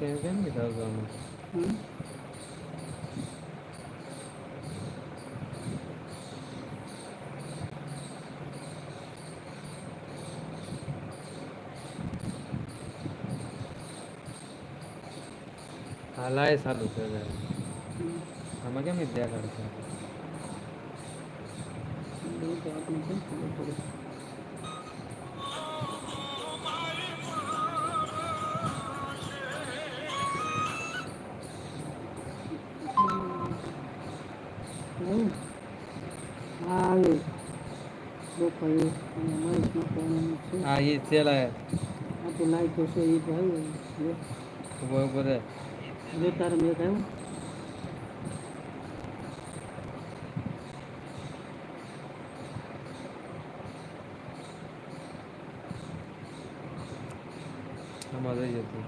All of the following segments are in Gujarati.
કેમ કીધા આમાં હમ. હા લાય સાલું છે હમ. આમાં કેમ દેખાડે છે. એ તો આપને કેમ ખબર પડે. એવું હા આવે પ્રોફાઈલ અને માહિત નાખવાનું છે. હા એ છેલા આ તો લાઈકો છે એ તો આવ્યું જો ઉભો ઉભો રે જો તારે મેં કહ્યું આમાં થઈ જતું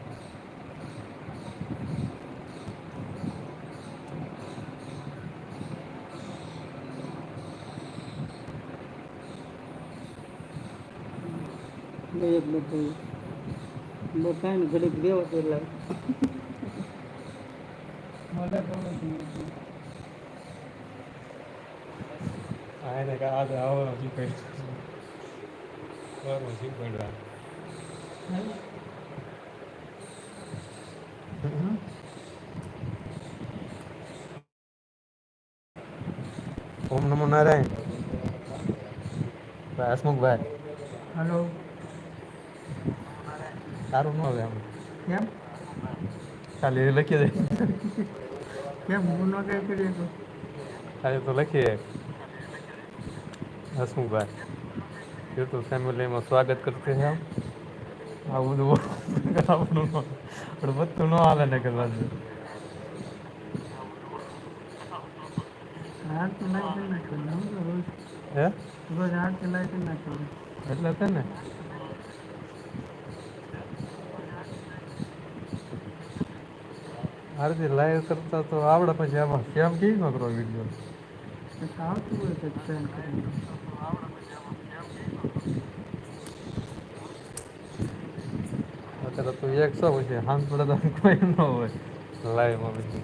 બે એક બતાવ્યું બતાય ને ઘડીક રેવો પેલા મને ખબર છે. આને આ આવો શીખવાડવા હમ. હમ. ઓમ નમો નારાયણ હસમુખભાઈ હલો સારું ન આવે આમ કેમ ખાલી લખી દે કેમ હું ન કઈ કરી તો આજે તો લખીએ હસમુખભાઈ યુટ્યુબ ફેમિલીમાં સ્વાગત કરતે હૈ હમ બધું બધું ન હાલે ને કે બાજુ હા તો લાઈક નાખ રોજ હે રોજ આઠ લાઈક નાખ એટલે છે ને આરતી લાઈવ કરતા તો આવડે પછી આમાં કેમ કેવી નો કરો વિડીયો આવતું હોય તો ટ્રેન કરીને અત્યારે તો એકસો છે હાંજ પડે તો કોઈ ન હોય લાઈવમાં પછી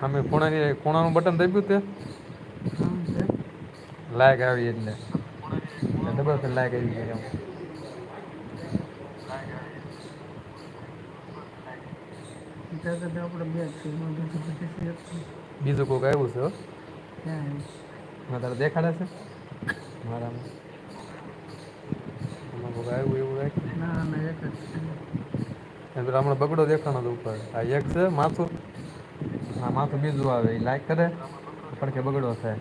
અમે ખૂણાનું બટન દાબ્યું તે હા છે લાયક આવી એટલે ડબલ લાયક આવી જાય એમ ત્યાં તો આપણે બે જ છે એમાં બીજું બધી છે જ નહીં. બીજું કોઈક આવ્યું છે ક્યાં આવ્યું હ તારે દેખાડે છે મારામાં આમાં કોઈક આવ્યું એવું રાખ્યું ના ના એક જ છે હમણાં બગડો દેખાણો ઉપર આ એક છે માથું હા માથું બીજું આવે એ લાઈક કરે પડકે બગડો થાય